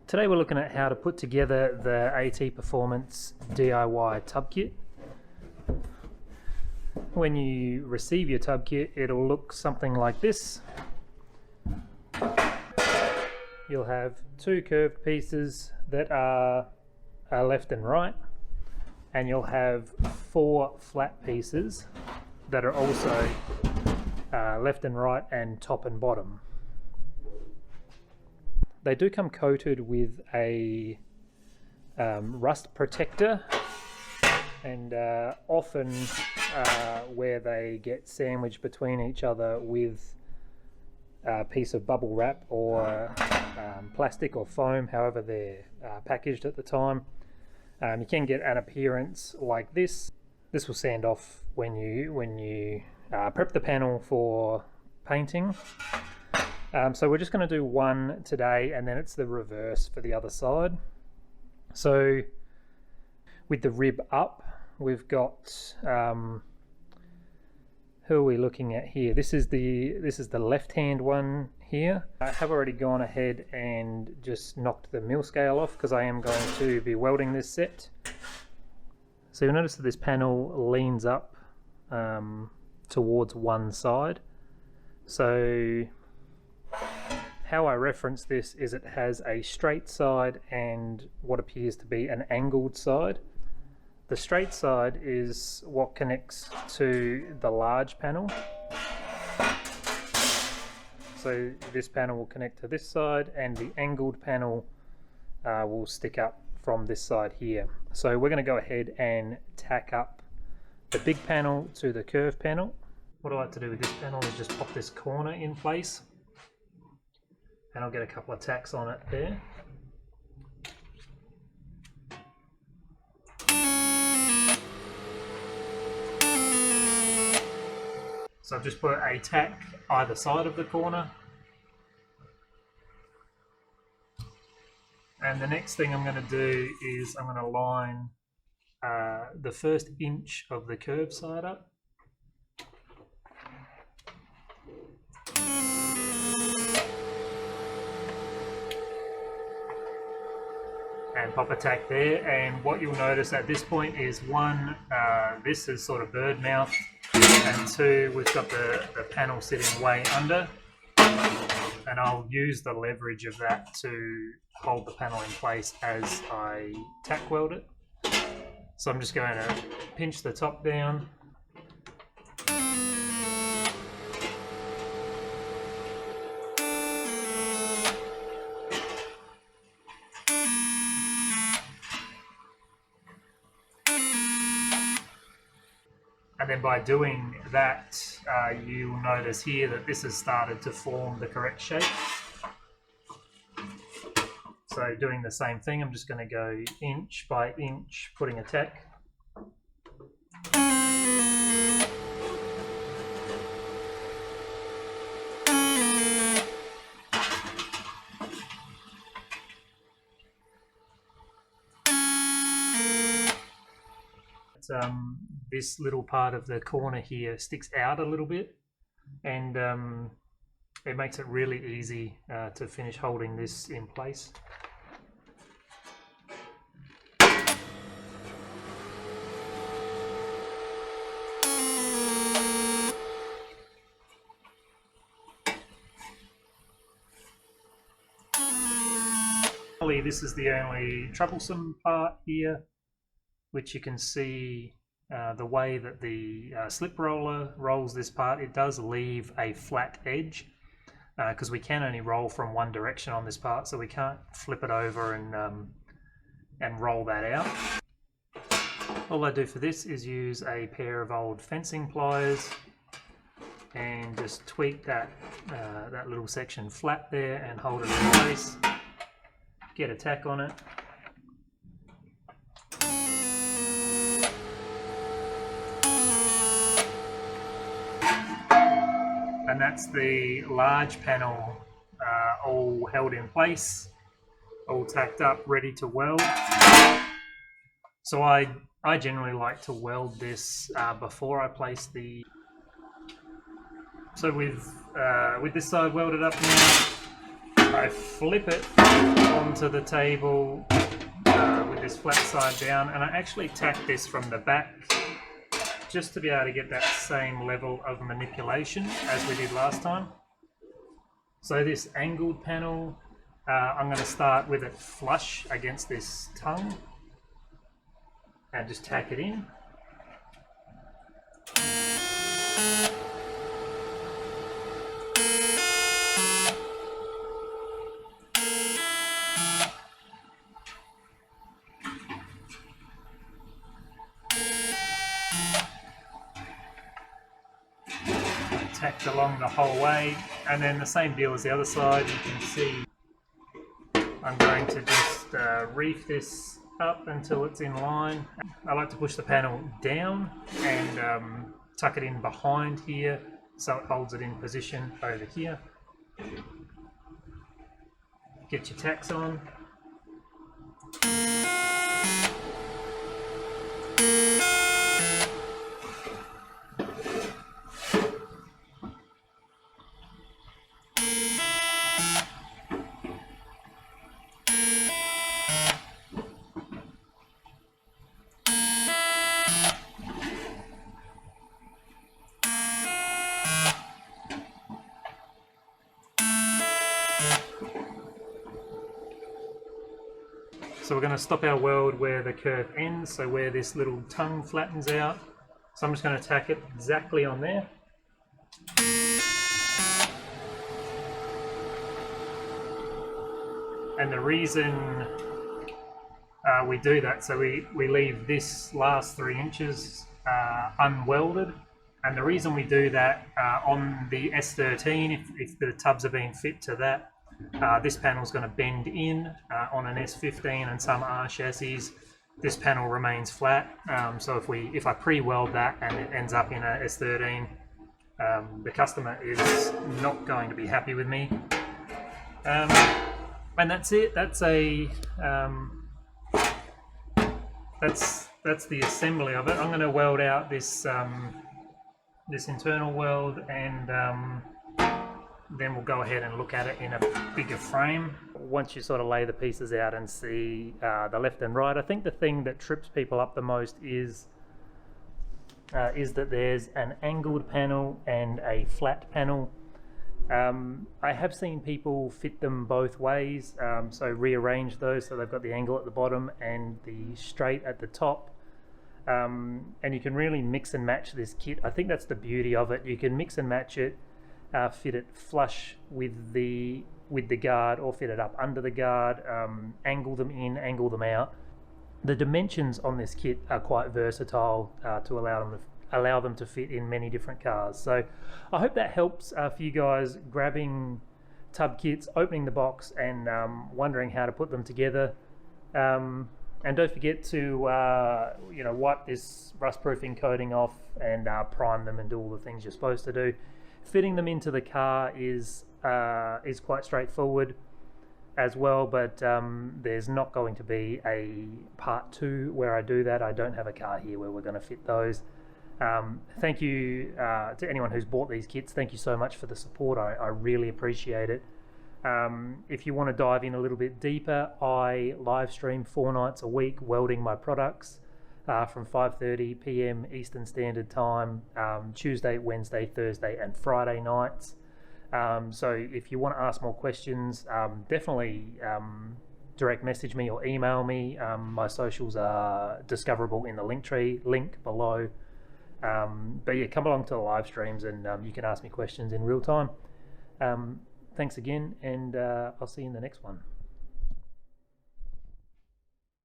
Today we're looking at how to put together the AT Performance DIY tub kit. When you receive your tub kit, it'll look something like this. You'll have two curved pieces that are left and right, and you'll have four flat pieces that are also left and right and top and bottom. They do come coated with a rust protector, and often where they get sandwiched between each other with a piece of bubble wrap or plastic or foam, however they're packaged at the time, you can get an appearance like this. This will sand off when you prep the panel for painting. So we're just going to do one today, and then it's the reverse for the other side. So with the rib up, we've got who are we looking at here? This is the left hand one here. I have already gone ahead and just knocked the mill scale off because I am going to be welding this set. So you'll notice that this panel leans up towards one side. So how I reference this is it has a straight side and what appears to be an angled side. The straight side is what connects to the large panel. So this panel will connect to this side, and the angled panel will stick up from this side here. So we're going to go ahead and tack up the big panel to the curved panel. What I like to do with this panel is just pop this corner in place, and I'll get a couple of tacks on it there. So I've just put a tack either side of the corner. And the next thing I'm going to do is I'm going to line the first inch of the curved side up. And pop a tack there, and what you'll notice at this point is one, this is sort of bird mouth, and two, we've got the panel sitting way under, and I'll use the leverage of that to hold the panel in place as I tack weld it. So I'm just going to pinch the top down, and then by doing that, you'll notice here that this has started to form the correct shape. So doing the same thing, I'm just going to go inch by inch, putting a tack. This little part of the corner here sticks out a little bit, and it makes it really easy to finish holding this in place. This is the only troublesome part here, which you can see the way that the slip roller rolls this part. It does leave a flat edge because we can only roll from one direction on this part, so we can't flip it over and roll that out. All I do for this is use a pair of old fencing pliers and just tweak that little section flat there and hold it in place. Get a tack on it. And that's the large panel all held in place, all tacked up, ready to weld. So I generally like to weld this before I place the... So with this side welded up now, I flip it onto the table with this flat side down, and I actually tack this from the back just to be able to get that same level of manipulation as we did last time. So this angled panel, I'm going to start with it flush against this tongue and just tack it in. Tacked along the whole way, and then the same deal as the other side. You can see I'm going to just reef this up until it's in line. I like to push the panel down and tuck it in behind here so it holds it in position over here. Get your tacks on. So we're going to stop our weld where the curve ends, so where this little tongue flattens out. So I'm just going to tack it exactly on there. And the reason we do that, so we leave this last 3 inches unwelded. And the reason we do that on the S13, if the tubs are being fit to that, this panel is going to bend in on an S15 and some R chassis. This panel remains flat. So if I pre-weld that and it ends up in a S13, the customer is not going to be happy with me. And that's it. That's that's the assembly of it. I'm going to weld out this this internal weld, and then we'll go ahead and look at it in a bigger frame. Once you sort of lay the pieces out and see the left and right, I think the thing that trips people up the most is that there's an angled panel and a flat panel. I have seen people fit them both ways, so rearrange those so they've got the angle at the bottom and the straight at the top. And you can really mix and match this kit. I think that's the beauty of it. You can mix and match it, fit it flush with the guard, or fit it up under the guard, angle them in, angle them out. The dimensions on this kit are quite versatile to allow them to fit in many different cars. So I hope that helps for you guys grabbing tub kits, opening the box, and wondering how to put them together. And don't forget to wipe this rust proofing coating off and prime them and do all the things you're supposed to do. Fitting them into the car is quite straightforward as well, but there's not going to be a part 2 where I do that. I don't have a car here where we're going to fit those. Thank you to anyone who's bought these kits. Thank you so much for the support. I really appreciate it. If you want to dive in a little bit deeper, I live stream 4 nights a week welding my products from 5:30 p.m. Eastern Standard Time, Tuesday, Wednesday, Thursday and Friday nights. So if you want to ask more questions, definitely direct message me or email me. My socials are discoverable in the link below. But yeah, come along to the live streams and you can ask me questions in real time. Thanks again, and I'll see you in the next one.